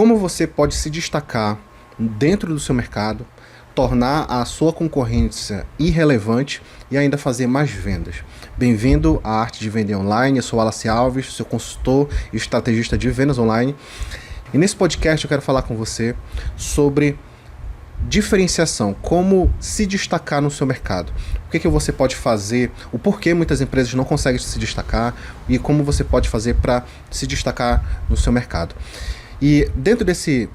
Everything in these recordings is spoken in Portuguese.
Como você pode se destacar dentro do seu mercado, tornar a sua concorrência irrelevante e ainda fazer mais vendas. Bem-vindo à Arte de Vender Online, eu sou Wallace Alves, seu consultor e estrategista de vendas online. E nesse podcast eu quero falar com você sobre diferenciação, como se destacar no seu mercado. O que você pode fazer, o porquê muitas empresas não conseguem se destacar e como você pode fazer para se destacar no seu mercado. E dentro desse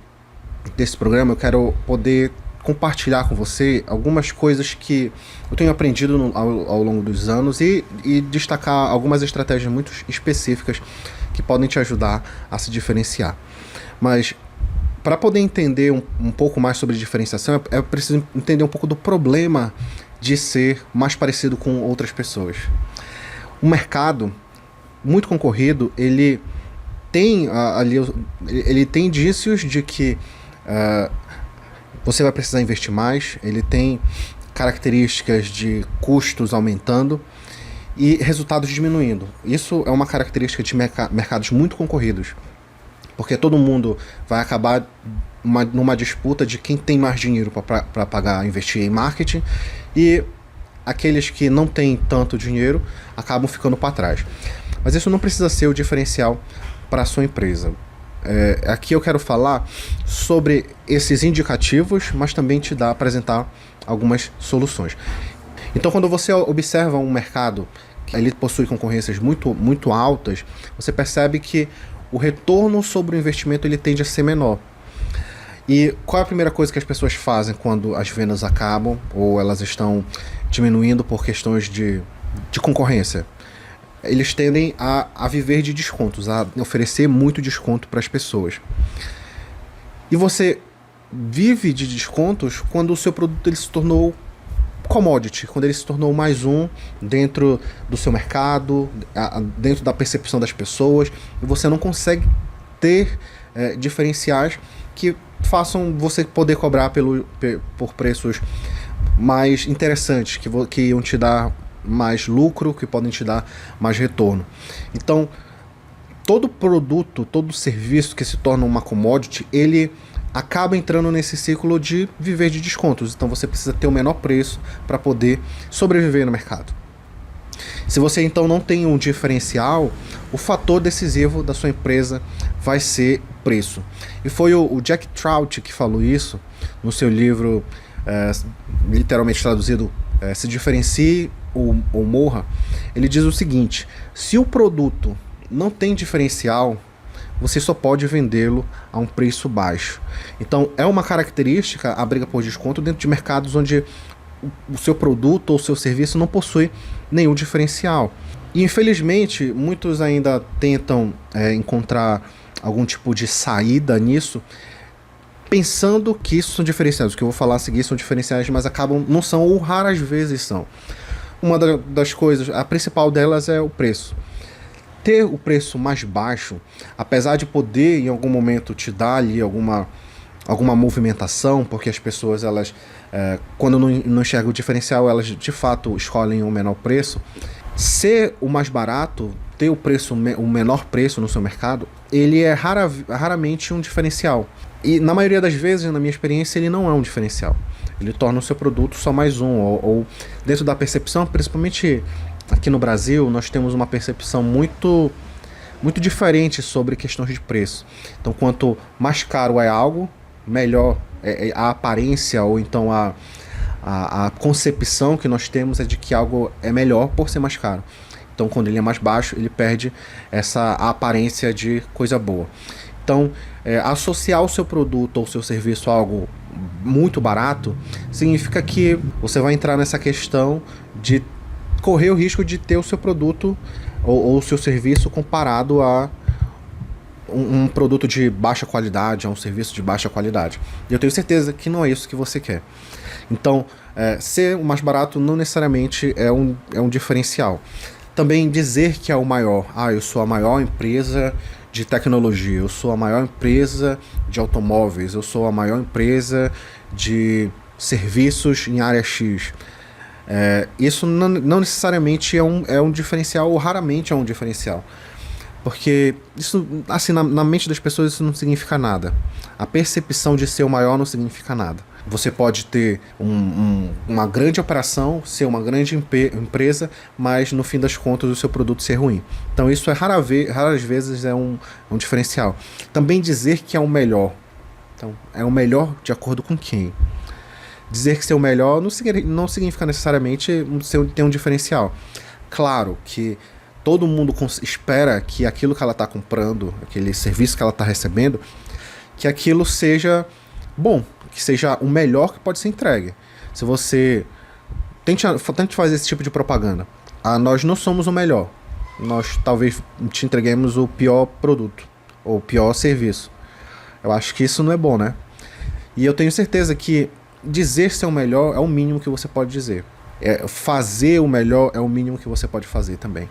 programa eu quero poder compartilhar com você algumas coisas que eu tenho aprendido ao longo dos anos e destacar algumas estratégias muito específicas que podem te ajudar a se diferenciar. Mas para poder entender um pouco mais sobre diferenciação, é preciso entender um pouco do problema de ser mais parecido com outras pessoas. O mercado muito concorrido, ele tem indícios de que você vai precisar investir mais, ele tem características de custos aumentando e resultados diminuindo. Isso é uma característica de mercados muito concorridos, porque todo mundo vai acabar numa disputa de quem tem mais dinheiro para investir em marketing, e aqueles que não têm tanto dinheiro acabam ficando para trás. Mas isso não precisa ser o diferencial para a sua empresa. Aqui eu quero falar sobre esses indicativos, mas também apresentar algumas soluções. Então, quando você observa um mercado que ele possui concorrências muito altas, você percebe que o retorno sobre o investimento ele tende a ser menor. E qual é a primeira coisa que as pessoas fazem quando as vendas acabam ou elas estão diminuindo por questões de concorrência? Eles tendem a viver de descontos, a oferecer muito desconto para as pessoas. E você vive de descontos quando o seu produto ele se tornou commodity, quando ele se tornou mais um dentro do seu mercado, dentro da percepção das pessoas, e você não consegue ter diferenciais que façam você poder cobrar por preços mais interessantes, que iam te dar mais lucro, que podem te dar mais retorno. Então, todo produto, todo serviço que se torna uma commodity, ele acaba entrando nesse ciclo de viver de descontos. Então você precisa ter o menor preço para poder sobreviver no mercado. Se você então não tem um diferencial, o fator decisivo da sua empresa vai ser o preço. E foi o Jack Trout que falou isso no seu livro, literalmente traduzido, Se Diferencie ou Morra. Ele diz o seguinte: se o produto não tem diferencial, você só pode vendê-lo a um preço baixo. Então é uma característica a briga por desconto dentro de mercados onde o seu produto ou o seu serviço não possui nenhum diferencial. E infelizmente muitos ainda tentam encontrar algum tipo de saída nisso, pensando que isso são diferenciais. O que eu vou falar a seguir são diferenciais, mas não são, ou raras vezes são. Uma das coisas, a principal delas é o preço. Ter o preço mais baixo, apesar de poder em algum momento te dar ali alguma movimentação, porque as pessoas, elas quando não enxergam o diferencial, elas de fato escolhem o menor preço. Ser o mais barato, ter o menor preço no seu mercado, ele é raramente um diferencial. E na maioria das vezes, na minha experiência, ele não é um diferencial. Ele torna o seu produto só mais um, ou dentro da percepção, principalmente aqui no Brasil, nós temos uma percepção muito diferente sobre questões de preço. Então, quanto mais caro é algo, melhor a aparência, ou então a concepção que nós temos é de que algo é melhor por ser mais caro. Então, quando ele é mais baixo, ele perde essa aparência de coisa boa. Então, associar o seu produto ou o seu serviço a algo muito barato significa que você vai entrar nessa questão de correr o risco de ter o seu produto ou o seu serviço comparado a um produto de baixa qualidade, a um serviço de baixa qualidade. E eu tenho certeza que não é isso que você quer. Então, ser o mais barato não necessariamente é um diferencial. Também dizer que é o maior. Eu sou a maior empresa de tecnologia, eu sou a maior empresa de automóveis, eu sou a maior empresa de serviços em área X. Isso não necessariamente é um diferencial, ou raramente é um diferencial. Porque isso, assim, na mente das pessoas isso não significa nada. A percepção de ser o maior não significa nada. Você pode ter uma grande operação, ser uma grande empresa, mas no fim das contas o seu produto ser ruim. Então isso raras vezes é um diferencial. Também dizer que é o melhor. Então, é o melhor de acordo com quem? Dizer que ser o melhor não significa necessariamente ter um diferencial. Claro que todo mundo espera que aquilo que ela está comprando, aquele serviço que ela está recebendo, que aquilo seja bom, que seja o melhor que pode ser entregue. Se você tente fazer esse tipo de propaganda, nós não somos o melhor, nós talvez te entreguemos o pior produto ou o pior serviço. Eu acho que isso não é bom, né? E eu tenho certeza que dizer ser o melhor é o mínimo que você pode dizer. Fazer o melhor é o mínimo que você pode fazer também.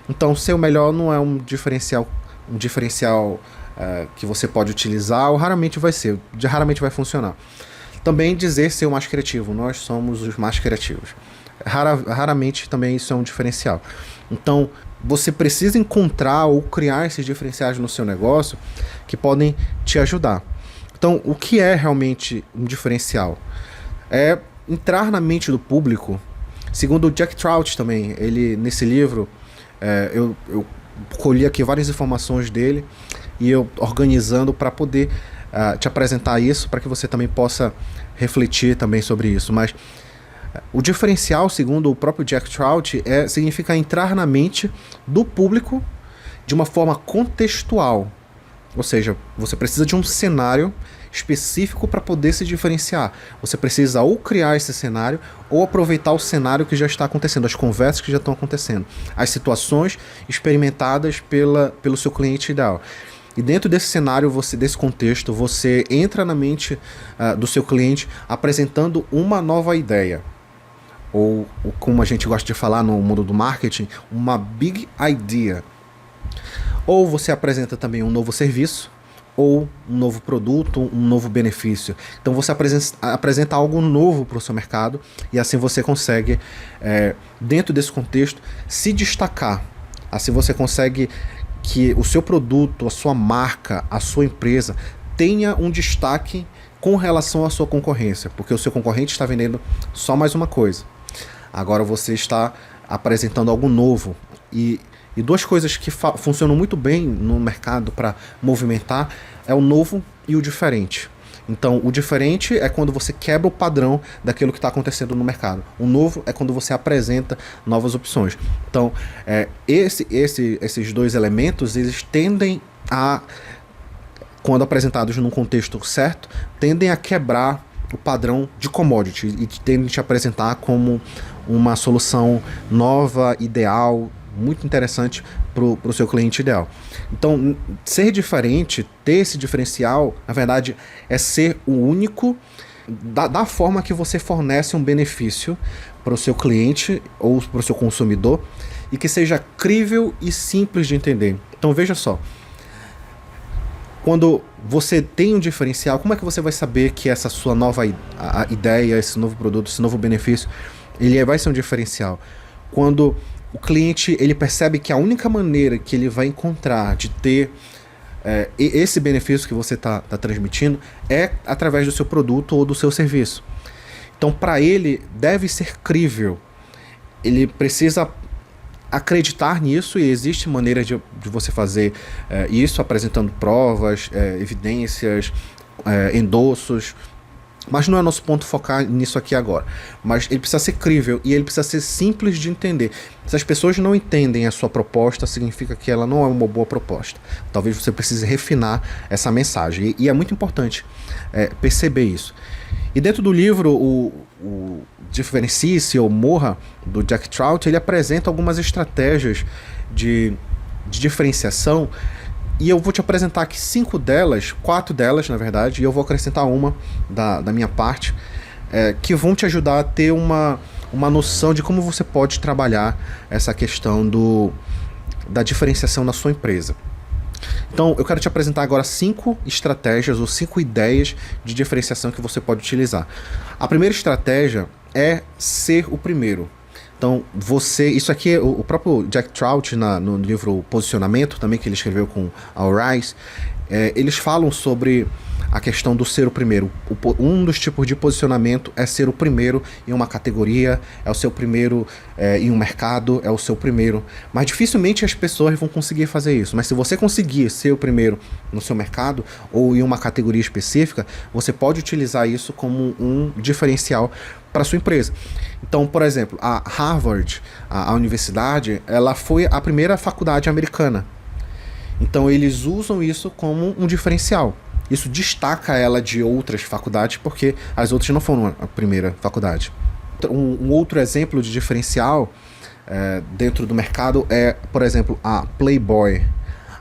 Então, ser o melhor não é um diferencial que você pode utilizar, ou raramente vai funcionar. Também dizer ser o mais criativo. Nós somos os mais criativos. Raramente também isso é um diferencial. Então, você precisa encontrar ou criar esses diferenciais no seu negócio que podem te ajudar. Então, o que é realmente um diferencial? É entrar na mente do público. Segundo o Jack Trout também, ele nesse livro, eu colhi aqui várias informações dele e eu organizando para poder te apresentar isso, para que você também possa refletir também sobre isso. Mas o diferencial, segundo o próprio Jack Trout, significa entrar na mente do público de uma forma contextual. Ou seja, você precisa de um cenário específico para poder se diferenciar. Você precisa ou criar esse cenário ou aproveitar o cenário que já está acontecendo, as conversas que já estão acontecendo, as situações experimentadas pelo seu cliente ideal. E dentro desse cenário, desse contexto, você entra na mente do seu cliente apresentando uma nova ideia. Ou como a gente gosta de falar no mundo do marketing, uma big idea. Ou você apresenta também um novo serviço, ou um novo produto, um novo benefício. Então você apresenta algo novo para o seu mercado e assim você consegue, dentro desse contexto, se destacar. Assim você consegue que o seu produto, a sua marca, a sua empresa tenha um destaque com relação à sua concorrência, porque o seu concorrente está vendendo só mais uma coisa. Agora você está apresentando algo novo. E duas coisas que funcionam muito bem no mercado para movimentar é o novo e o diferente. Então, o diferente é quando você quebra o padrão daquilo que está acontecendo no mercado. O novo é quando você apresenta novas opções. Então, esses dois elementos, eles tendem a, quando apresentados num contexto certo, tendem a quebrar o padrão de commodity e tendem a te apresentar como uma solução nova, ideal, muito interessante para o seu cliente ideal. Então, ser diferente, ter esse diferencial, na verdade, é ser o único da forma que você fornece um benefício para o seu cliente ou para o seu consumidor e que seja crível e simples de entender. Então, veja só. Quando você tem um diferencial, como é que você vai saber que essa sua nova ideia, esse novo produto, esse novo benefício, ele vai ser um diferencial? Quando o cliente ele percebe que a única maneira que ele vai encontrar de ter esse benefício que você está transmitindo é através do seu produto ou do seu serviço. Então, para ele, deve ser crível. Ele precisa acreditar nisso e existe maneira de você fazer isso apresentando provas, evidências, endossos. Mas não é nosso ponto focar nisso aqui agora. Mas ele precisa ser crível e ele precisa ser simples de entender. Se as pessoas não entendem a sua proposta, significa que ela não é uma boa proposta. Talvez você precise refinar essa mensagem. E é muito importante perceber isso. E dentro do livro, o Diferencie-se ou Morra, do Jack Trout, ele apresenta algumas estratégias de diferenciação. E eu vou te apresentar aqui 4 delas, na verdade, e eu vou acrescentar uma da minha parte, que vão te ajudar a ter uma noção de como você pode trabalhar essa questão da diferenciação na sua empresa. Então, eu quero te apresentar agora 5 estratégias ou 5 ideias de diferenciação que você pode utilizar. A primeira estratégia é ser o primeiro. Então, isso aqui, o próprio Jack Trout, no livro Posicionamento, também que ele escreveu com Al Ries, eles falam sobre a questão do ser o primeiro. Um dos tipos de posicionamento é ser o primeiro em uma categoria, é o seu primeiro em um mercado, é o seu primeiro. Mas dificilmente as pessoas vão conseguir fazer isso. Mas se você conseguir ser o primeiro no seu mercado ou em uma categoria específica, você pode utilizar isso como um diferencial para sua empresa. Então, por exemplo, a Harvard, a universidade, ela foi a primeira faculdade americana. Então eles usam isso como um diferencial. Isso destaca ela de outras faculdades, porque as outras não foram a primeira faculdade. Um outro exemplo de diferencial dentro do mercado é, por exemplo, a Playboy.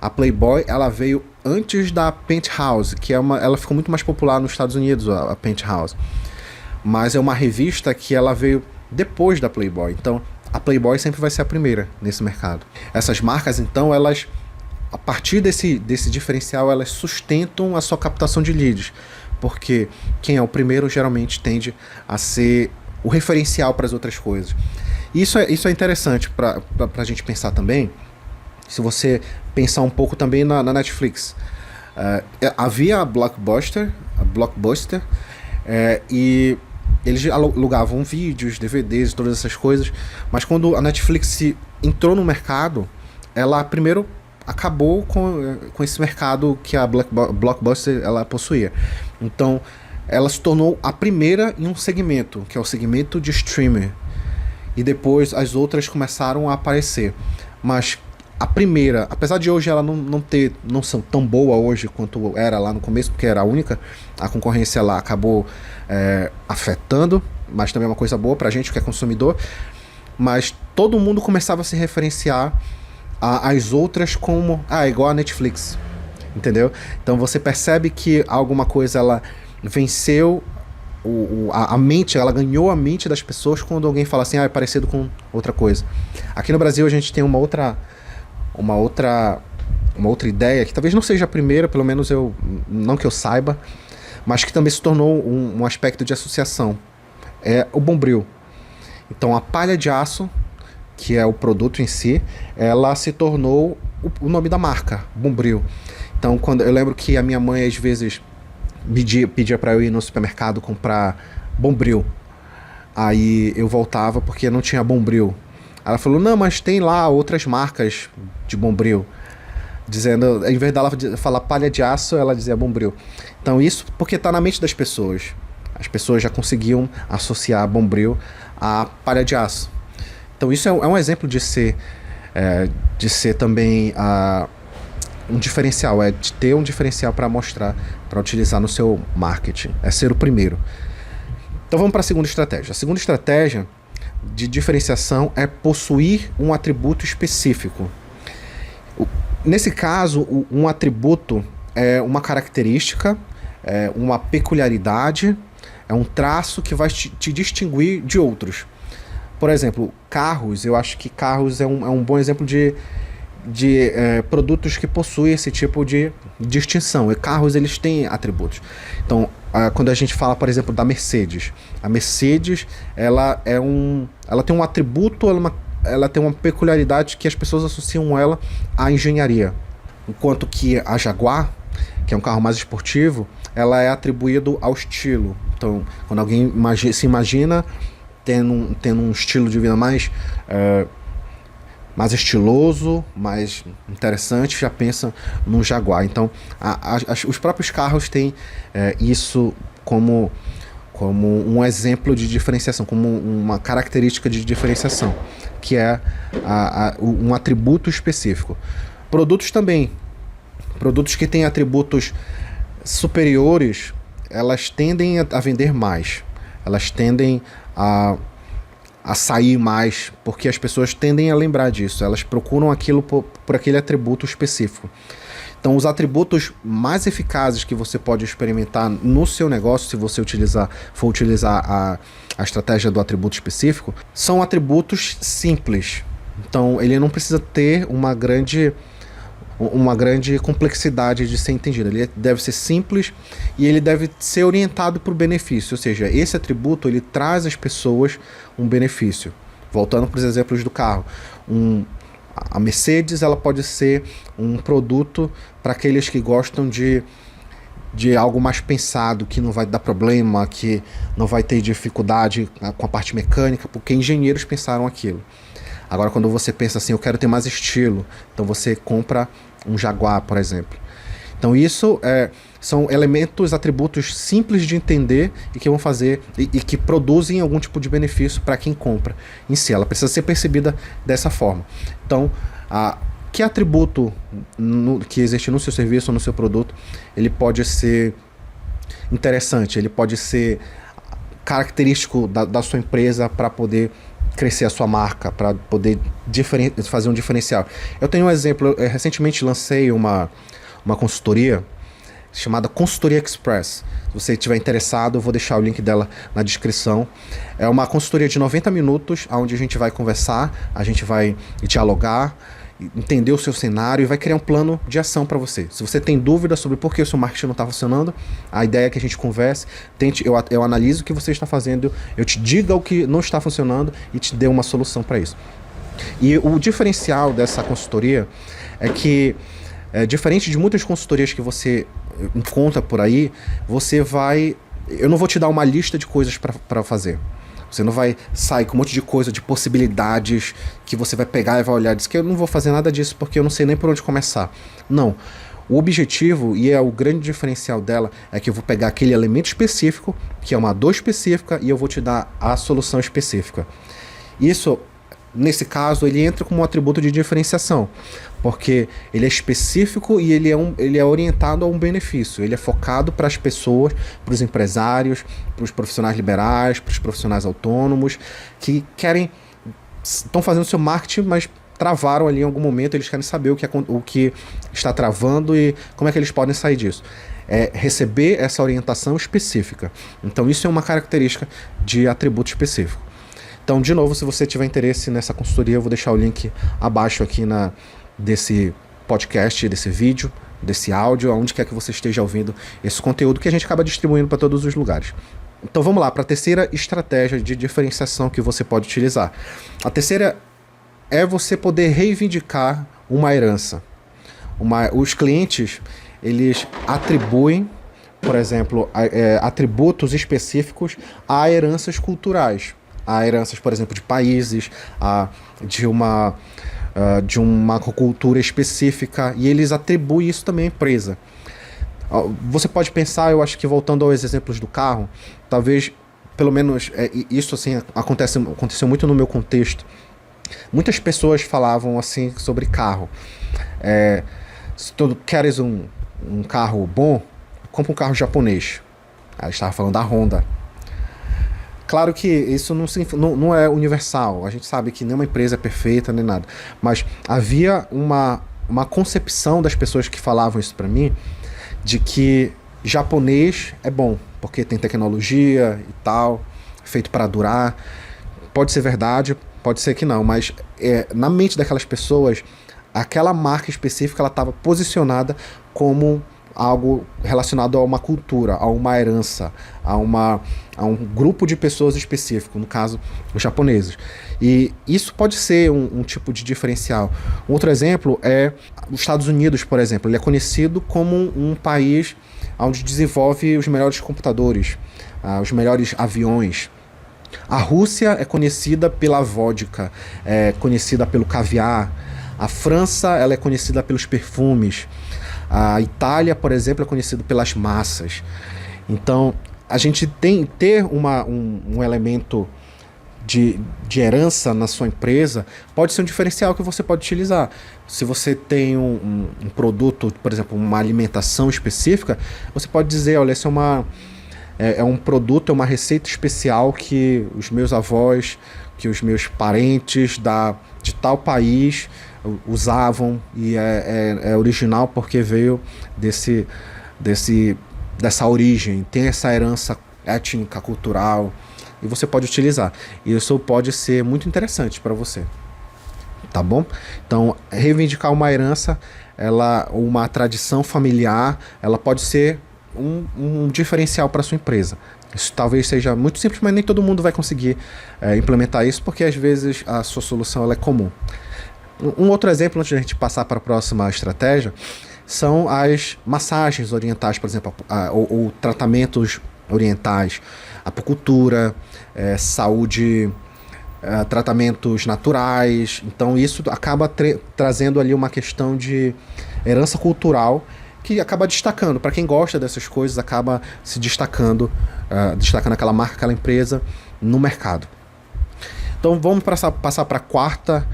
A Playboy, ela veio antes da Penthouse, que ela ficou muito mais popular nos Estados Unidos, a Penthouse. Mas é uma revista que ela veio depois da Playboy. Então, a Playboy sempre vai ser a primeira nesse mercado. Essas marcas, então, elas... A partir desse diferencial, elas sustentam a sua captação de leads, porque quem é o primeiro geralmente tende a ser o referencial para as outras coisas. Isso é interessante para a gente pensar também, se você pensar um pouco também na Netflix. Havia a Blockbuster, e eles alugavam vídeos, DVDs, todas essas coisas, mas quando a Netflix entrou no mercado, ela primeiro acabou com esse mercado que a Blockbuster ela possuía. Então, ela se tornou a primeira em um segmento, que é o segmento de streamer. E depois as outras começaram a aparecer. Mas a primeira, apesar de hoje ela não ser tão boa hoje quanto era lá no começo, porque era a única, a concorrência lá acabou afetando, mas também é uma coisa boa pra gente que é consumidor. Mas todo mundo começava a se referenciar as outras como igual a Netflix, entendeu? Então você percebe que alguma coisa ela venceu a mente, ela ganhou a mente das pessoas quando alguém fala assim, é parecido com outra coisa. Aqui no Brasil a gente tem uma outra ideia, que talvez não seja a primeira, pelo menos não que eu saiba, mas que também se tornou um aspecto de associação, é o Bombril. Então a palha de aço, que é o produto em si, ela se tornou o nome da marca, Bombril. Então, eu lembro que a minha mãe às vezes pedia para eu ir no supermercado comprar Bombril. Aí eu voltava porque não tinha Bombril. Ela falou, não, mas tem lá outras marcas de Bombril. Dizendo, em vez dela falar palha de aço, ela dizia Bombril. Então isso porque está na mente das pessoas. As pessoas já conseguiam associar Bombril à palha de aço. Então isso é um exemplo de ser também um diferencial, de ter um diferencial para mostrar, para utilizar no seu marketing, é ser o primeiro. Então vamos para a segunda estratégia. A segunda estratégia de diferenciação é possuir um atributo específico. Nesse caso, um atributo é uma característica, é uma peculiaridade, é um traço que vai te distinguir de outros. Por exemplo, carros, eu acho que carros é um bom exemplo de produtos que possuem esse tipo de distinção. E carros, eles têm atributos. Então, quando a gente fala, por exemplo, da Mercedes, a Mercedes, ela tem um atributo, ela tem uma peculiaridade que as pessoas associam ela à engenharia. Enquanto que a Jaguar, que é um carro mais esportivo, ela é atribuído ao estilo. Então, quando alguém se imagina tendo um estilo de vida mais estiloso, mais interessante, já pensa num Jaguar. Então, os próprios carros têm isso como um exemplo de diferenciação, como uma característica de diferenciação, que é um atributo específico. Produtos também. Produtos que têm atributos superiores, elas tendem a vender mais. Elas tendem a sair mais, porque as pessoas tendem a lembrar disso. Elas procuram aquilo por aquele atributo específico. Então, os atributos mais eficazes que você pode experimentar no seu negócio, se você for utilizar a estratégia do atributo específico, são atributos simples. Então, ele não precisa ter uma grande complexidade de ser entendido. Ele deve ser simples e ele deve ser orientado para o benefício. Ou seja, esse atributo ele traz às pessoas um benefício. Voltando para os exemplos do carro, a Mercedes ela pode ser um produto para aqueles que gostam de algo mais pensado, que não vai dar problema, que não vai ter dificuldade com a parte mecânica, porque engenheiros pensaram aquilo. Agora, quando você pensa assim, eu quero ter mais estilo, então você compra um Jaguar, por exemplo. Então isso são elementos, atributos simples de entender e que vão fazer e que produzem algum tipo de benefício para quem compra em si. Ela precisa ser percebida dessa forma. Então, que atributo que existe no seu serviço ou no seu produto, ele pode ser interessante, ele pode ser característico da sua empresa para poder crescer a sua marca, para poder fazer um diferencial. Eu tenho um exemplo, eu recentemente lancei uma consultoria chamada Consultoria Express. Se você estiver interessado, eu vou deixar o link dela na descrição. É uma consultoria de 90 minutos, onde a gente vai conversar, a gente vai dialogar, entender o seu cenário e vai criar um plano de ação para você. Se você tem dúvida sobre por que o seu marketing não está funcionando, a ideia é que a gente converse, eu analiso o que você está fazendo, eu te diga o que não está funcionando e te dê uma solução para isso. E o diferencial dessa consultoria é que, diferente de muitas consultorias que você encontra por aí, eu não vou te dar uma lista de coisas para fazer. Você não vai sair com um monte de coisa, de possibilidades que você vai pegar e vai olhar e dizer que eu não vou fazer nada disso porque eu não sei nem por onde começar. Não. O objetivo, e é o grande diferencial dela, é que eu vou pegar aquele elemento específico, que é uma dor específica, e eu vou te dar a solução específica. Isso, nesse caso, ele entra como um atributo de diferenciação, porque ele é específico e ele é orientado a um benefício. Ele é focado para as pessoas, para os empresários, para os profissionais liberais, para os profissionais autônomos, que estão fazendo seu marketing, mas travaram ali em algum momento, eles querem saber o que está travando e como é que eles podem sair disso. É receber essa orientação específica. Então isso é uma característica de atributo específico. Então, de novo, se você tiver interesse nessa consultoria, eu vou deixar o link abaixo aqui desse podcast, desse vídeo, desse áudio, aonde quer que você esteja ouvindo esse conteúdo que a gente acaba distribuindo para todos os lugares. Então vamos lá para a terceira estratégia de diferenciação que você pode utilizar. A terceira é você poder reivindicar uma herança. Os clientes, eles atribuem, por exemplo, atributos específicos a heranças culturais. A heranças, por exemplo, de países, de uma cultura específica, e eles atribuem isso também à empresa. Você pode pensar, eu acho que voltando aos exemplos do carro, talvez, pelo menos, isso assim, aconteceu muito no meu contexto. Muitas pessoas falavam assim sobre carro. Se tu queres um carro bom, compra um carro japonês. Aí estava falando da Honda. Claro que isso não é universal, a gente sabe que nenhuma empresa é perfeita nem nada, mas havia uma concepção das pessoas que falavam isso para mim, de que japonês é bom, porque tem tecnologia e tal, feito para durar. Pode ser verdade, pode ser que não, mas na mente daquelas pessoas, aquela marca específica ela estava posicionada como algo relacionado a uma cultura, a uma herança, a um grupo de pessoas específico, no caso, os japoneses. E isso pode ser um tipo de diferencial. Um outro exemplo é os Estados Unidos, por exemplo. Ele é conhecido como um país onde desenvolve os melhores computadores, os melhores aviões. A Rússia é conhecida pela vodka, é conhecida pelo caviar. A França ela é conhecida pelos perfumes. A Itália, por exemplo, é conhecida pelas massas. Então, a gente ter um elemento de herança na sua empresa pode ser um diferencial que você pode utilizar. Se você tem um produto, por exemplo, uma alimentação específica, você pode dizer, olha, esse é um produto, é uma receita especial que os meus avós, que os meus parentes de tal país usavam e é original porque veio dessa origem, tem essa herança étnica, cultural, e você pode utilizar. Isso pode ser muito interessante para você, tá bom? Então, reivindicar uma herança, uma tradição familiar, ela pode ser um diferencial para sua empresa. Isso talvez seja muito simples, mas nem todo mundo vai conseguir implementar isso, porque às vezes a sua solução ela é comum. Um outro exemplo, antes de a gente passar para a próxima estratégia, são as massagens orientais, por exemplo, ou tratamentos orientais, apicultura, saúde, tratamentos naturais. Então isso acaba trazendo ali uma questão de herança cultural que acaba destacando. Para quem gosta dessas coisas, acaba se destacando aquela marca, aquela empresa no mercado. Então vamos passar para a quarta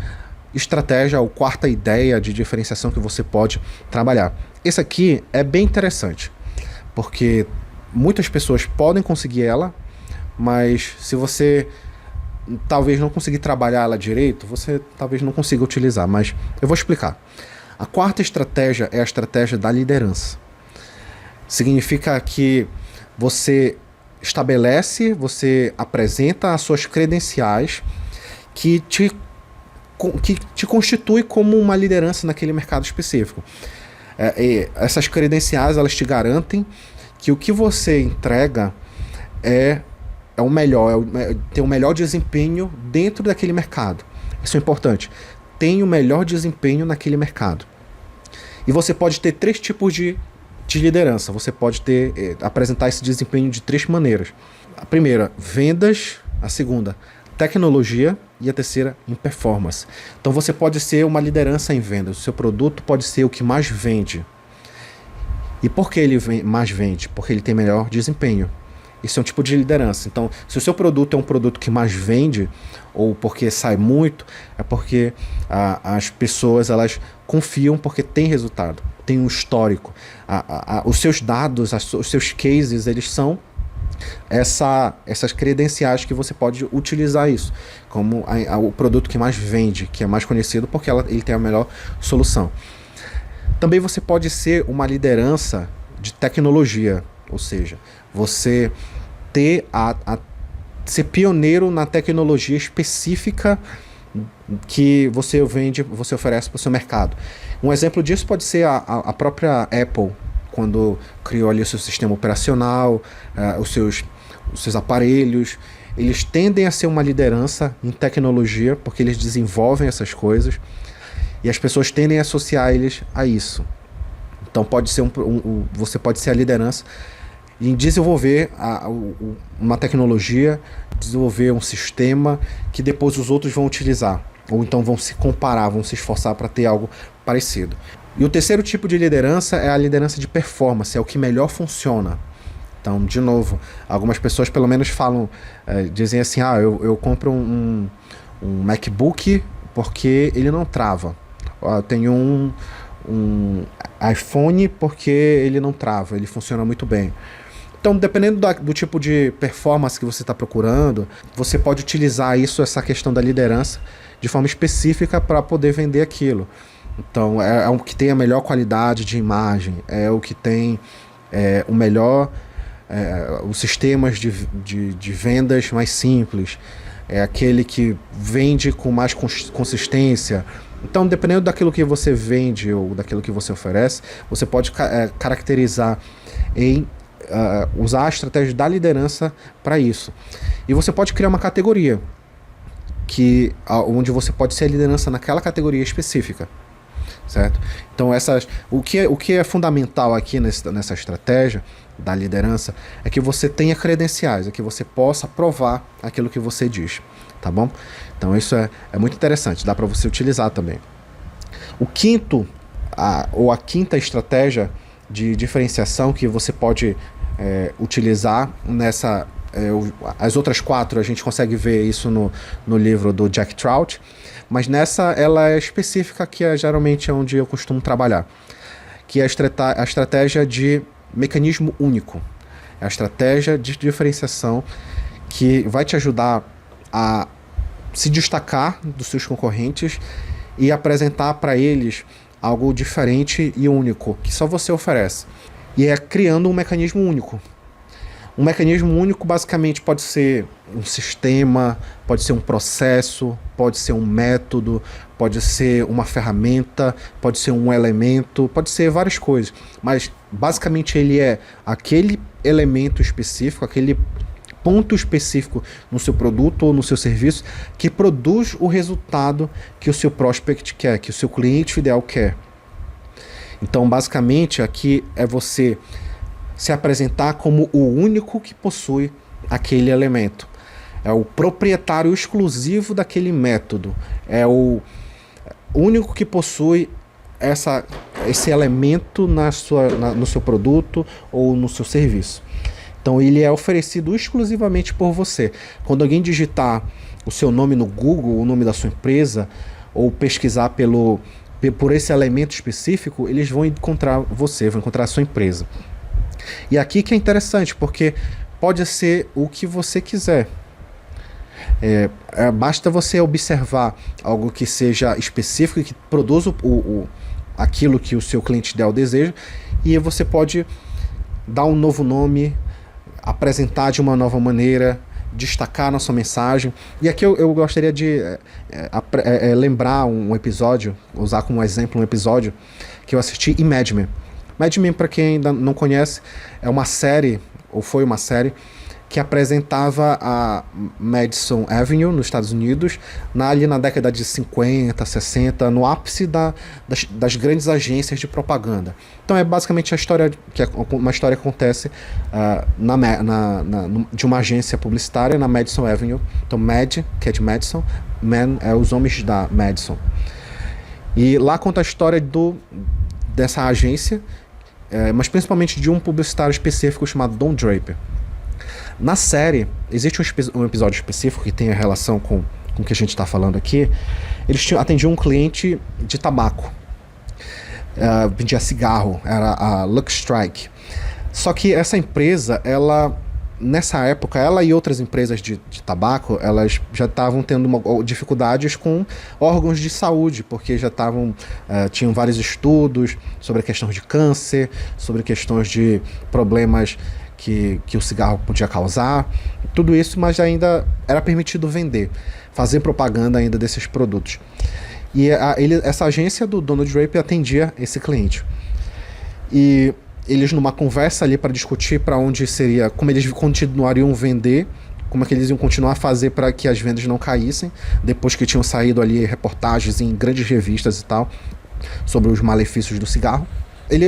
estratégia ou quarta ideia de diferenciação que você pode trabalhar. Esse aqui é bem interessante, porque muitas pessoas podem conseguir ela, mas se você talvez não conseguir trabalhar ela direito, você talvez não consiga utilizar, mas eu vou explicar. A quarta estratégia é a estratégia da liderança. Significa que você estabelece, você apresenta as suas credenciais que te constitui como uma liderança naquele mercado específico. Essas credenciais, elas te garantem que o que você entrega é o melhor, tem o melhor desempenho dentro daquele mercado. Isso é importante. Tem o melhor desempenho naquele mercado. E você pode ter 3 tipos de liderança. Você pode apresentar esse desempenho de 3 maneiras. A primeira, vendas. A segunda, tecnologia. E a terceira, em performance. Então você pode ser uma liderança em vendas. O seu produto pode ser o que mais vende. E por que ele mais vende? Porque ele tem melhor desempenho. Isso é um tipo de liderança. Então, se o seu produto é um produto que mais vende, ou porque sai muito, é porque as pessoas elas confiam porque tem resultado, tem um histórico. Os seus dados, os seus cases, eles são essas credenciais que você pode utilizar isso como o produto que mais vende, que é mais conhecido porque ele tem a melhor solução. Também você pode ser uma liderança de tecnologia, ou seja, você ser pioneiro na tecnologia específica que você oferece para o seu mercado. Um exemplo disso pode ser a própria Apple, quando criou ali o seu sistema operacional, os seus aparelhos. Eles tendem a ser uma liderança em tecnologia, porque eles desenvolvem essas coisas, e as pessoas tendem a associar eles a isso. Então você pode ser a liderança em desenvolver uma tecnologia, desenvolver um sistema que depois os outros vão utilizar, ou então vão se comparar, vão se esforçar para ter algo parecido. E o terceiro tipo de liderança é a liderança de performance, é o que melhor funciona. Então, de novo, algumas pessoas pelo menos dizem assim, eu compro um MacBook porque ele não trava. Eu tenho um iPhone porque ele não trava, ele funciona muito bem. Então, dependendo do tipo de performance que você está procurando, você pode utilizar essa questão da liderança de forma específica para poder vender aquilo. Então, é o que tem a melhor qualidade de imagem, é o que tem o melhor, os sistemas de vendas mais simples, é aquele que vende com mais consistência. Então, dependendo daquilo que você vende ou daquilo que você oferece, você pode caracterizar em usar a estratégia da liderança para isso. E você pode criar uma categoria onde você pode ser a liderança naquela categoria específica, certo? Então o que é fundamental aqui nessa estratégia da liderança é que você tenha credenciais, é que você possa provar aquilo que você diz, tá bom? Então isso é muito interessante, dá para você utilizar também. O quinto, ou a quinta estratégia de diferenciação que você pode utilizar as outras 4 a gente consegue ver isso no livro do Jack Trout, mas nessa ela é específica, que geralmente é onde eu costumo trabalhar, que é a estratégia de mecanismo único. É a estratégia de diferenciação que vai te ajudar a se destacar dos seus concorrentes e apresentar para eles algo diferente e único, que só você oferece. E é criando um mecanismo único. Um mecanismo único basicamente pode ser um sistema, pode ser um processo, pode ser um método, pode ser uma ferramenta, pode ser um elemento, pode ser várias coisas. Mas basicamente ele é aquele elemento específico, aquele ponto específico no seu produto ou no seu serviço que produz o resultado que o seu prospect quer, que o seu cliente ideal quer. Então, basicamente, aqui é você se apresentar como o único que possui aquele elemento. É o proprietário exclusivo daquele método. É o único que possui esse elemento no seu produto ou no seu serviço. Então ele é oferecido exclusivamente por você. Quando alguém digitar o seu nome no Google, o nome da sua empresa, ou pesquisar por esse elemento específico, eles vão encontrar você, vão encontrar a sua empresa. E aqui que é interessante, porque pode ser o que você quiser. Basta você observar algo que seja específico e que produza aquilo que o seu cliente ideal deseja, e você pode dar um novo nome, apresentar de uma nova maneira, destacar na sua mensagem. E aqui eu gostaria de lembrar um episódio, usar como exemplo um episódio que eu assisti em Mad Men. Mad Men, para quem ainda não conhece, é uma série, ou foi uma série, que apresentava a Madison Avenue, nos Estados Unidos, ali na década de 50, 60, no ápice das grandes agências de propaganda. Então é basicamente uma história que acontece de uma agência publicitária na Madison Avenue. Então Mad, que é de Madison, Man é os homens da Madison. E lá conta a história dessa agência, mas principalmente de um publicitário específico chamado Don Draper. Na série, existe um episódio específico que tem a relação com o que a gente está falando aqui. Eles atendiam um cliente de tabaco. Vendia cigarro, era a Lucky Strike. Só que essa empresa, nessa época, ela e outras empresas de tabaco, elas já estavam tendo dificuldades com órgãos de saúde, porque já tinham vários estudos sobre a questão de câncer, sobre questões de problemas que o cigarro podia causar, tudo isso, mas ainda era permitido vender, fazer propaganda ainda desses produtos. E essa agência do Donald Draper atendia esse cliente. E eles, numa conversa ali para discutir para onde seria, como eles continuariam vender, como é que eles iam continuar a fazer para que as vendas não caíssem, depois que tinham saído ali reportagens em grandes revistas e tal, sobre os malefícios do cigarro.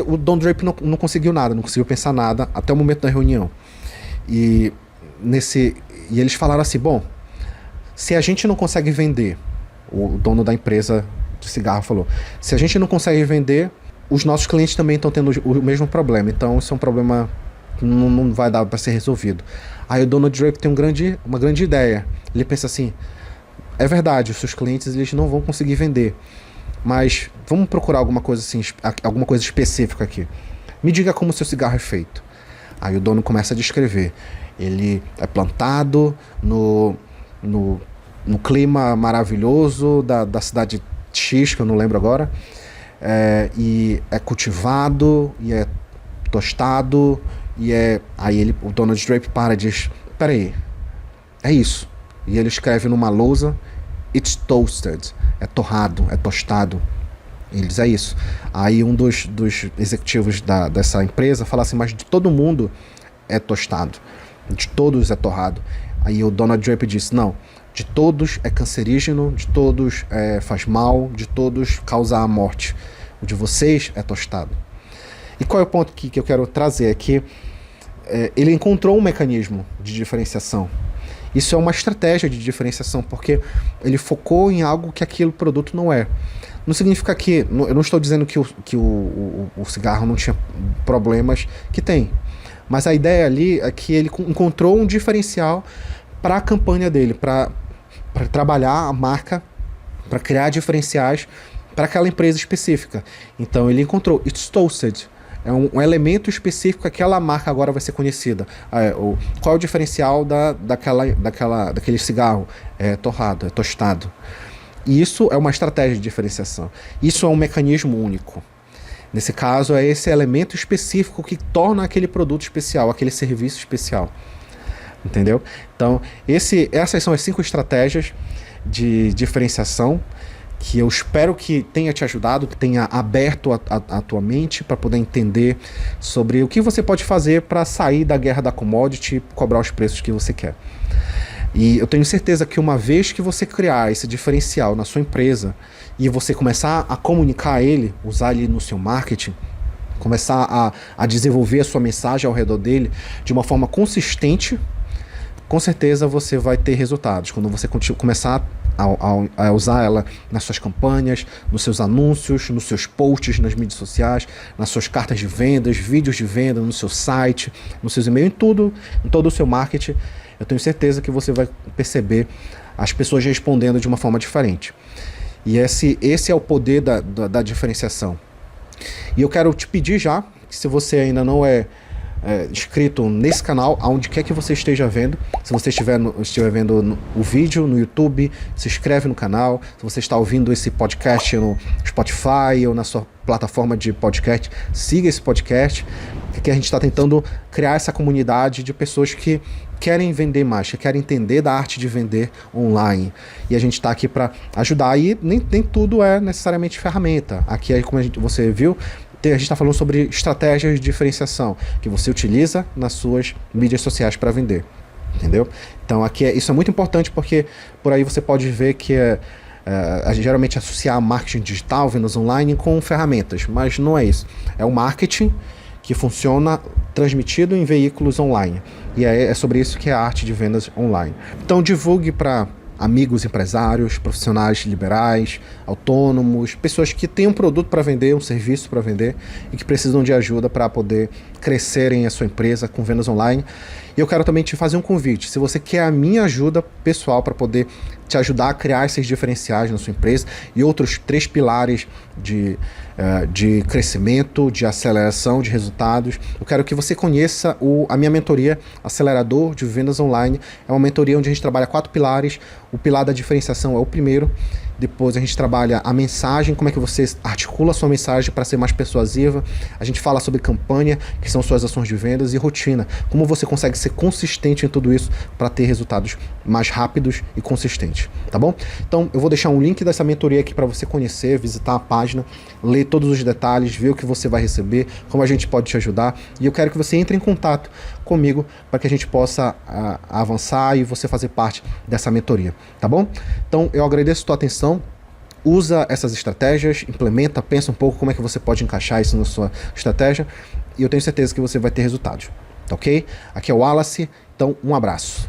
O Don Draper não conseguiu nada, não conseguiu pensar nada até o momento da reunião. E eles falaram assim, bom, se a gente não consegue vender, o dono da empresa de cigarro falou, se a gente não consegue vender, os nossos clientes também estão tendo o mesmo problema, então isso é um problema que não vai dar para ser resolvido. Aí o Donald Draper tem uma grande ideia. Ele pensa assim, é verdade, os seus clientes eles não vão conseguir vender, mas vamos procurar alguma coisa assim, alguma coisa específica aqui. Me diga como o seu cigarro é feito. Aí o dono começa a descrever. Ele é plantado no clima maravilhoso da cidade X, que eu não lembro agora, e é cultivado, e é tostado, aí o Donald Draper para e diz, peraí, é isso. E ele escreve numa lousa, it's toasted. É torrado, é tostado. Ele diz, é isso. Aí um dos executivos dessa empresa fala assim, mas de todo mundo é tostado. De todos é torrado. Aí o Donald Draper disse, não, de todos é cancerígeno, de todos faz mal, de todos causa a morte. O de vocês é tostado. E qual é o ponto que eu quero trazer? É que ele encontrou um mecanismo de diferenciação. Isso é uma estratégia de diferenciação, porque ele focou em algo que aquele produto não é. Não significa que... Eu não estou dizendo que o cigarro não tinha problemas, que tem. Mas a ideia ali é que ele encontrou um diferencial para a campanha dele, para trabalhar a marca, para criar diferenciais para aquela empresa específica. Então ele encontrou It's Toasted. É um elemento específico que aquela marca agora vai ser conhecida. Qual é o diferencial daquele cigarro? É torrado, é tostado. E isso é uma estratégia de diferenciação. Isso é um mecanismo único. Nesse caso, é esse elemento específico que torna aquele produto especial, aquele serviço especial. Entendeu? Então, essas são as 5 estratégias de diferenciação que eu espero que tenha te ajudado, que tenha aberto a tua mente para poder entender sobre o que você pode fazer para sair da guerra da commodity e cobrar os preços que você quer. E eu tenho certeza que uma vez que você criar esse diferencial na sua empresa e você começar a comunicar ele, usar ele no seu marketing, começar a desenvolver a sua mensagem ao redor dele de uma forma consistente, com certeza você vai ter resultados. Quando você começar a usar ela nas suas campanhas, nos seus anúncios, nos seus posts nas mídias sociais, nas suas cartas de vendas, vídeos de venda, no seu site, nos seus e-mails, em todo o seu marketing, eu tenho certeza que você vai perceber as pessoas respondendo de uma forma diferente. E esse é o poder da diferenciação. E eu quero te pedir já, que se você ainda não é inscrito nesse canal, aonde quer que você esteja vendo, se você estiver vendo o vídeo no YouTube, se inscreve no canal. Se você está ouvindo esse podcast no Spotify ou na sua plataforma de podcast, siga esse podcast, que a gente está tentando criar essa comunidade de pessoas que querem vender mais, que querem entender da arte de vender online. E a gente está aqui para ajudar. E nem tudo é necessariamente ferramenta. Aqui, como você viu, a gente está falando sobre estratégias de diferenciação que você utiliza nas suas mídias sociais para vender, entendeu? Então aqui isso é muito importante, porque por aí você pode ver que geralmente associar marketing digital, vendas online com ferramentas, mas não é isso. É o marketing que funciona transmitido em veículos online, e é sobre isso que é a arte de vendas online. Então divulgue para amigos empresários, profissionais liberais, autônomos, pessoas que têm um produto para vender, um serviço para vender e que precisam de ajuda para poder crescerem a sua empresa com vendas online. E eu quero também te fazer um convite. Se você quer a minha ajuda pessoal para poder te ajudar a criar esses diferenciais na sua empresa e outros 3 pilares de crescimento, de aceleração de resultados, eu quero que você conheça a minha mentoria Acelerador de Vendas Online. É uma mentoria onde a gente trabalha 4 pilares. O pilar da diferenciação é o primeiro. Depois a gente trabalha a mensagem, como é que você articula a sua mensagem para ser mais persuasiva. A gente fala sobre campanha, que são suas ações de vendas, e rotina, como você consegue ser consistente em tudo isso para ter resultados mais rápidos e consistentes, tá bom? Então eu vou deixar um link dessa mentoria aqui para você conhecer, visitar a página, ler todos os detalhes, ver o que você vai receber, como a gente pode te ajudar. E eu quero que você entre em contato comigo para que a gente possa avançar e você fazer parte dessa mentoria, tá bom? Então eu agradeço a tua atenção. Usa essas estratégias, implementa, pensa um pouco como é que você pode encaixar isso na sua estratégia, e eu tenho certeza que você vai ter resultados, tá ok? Aqui é o Wallace, então um abraço.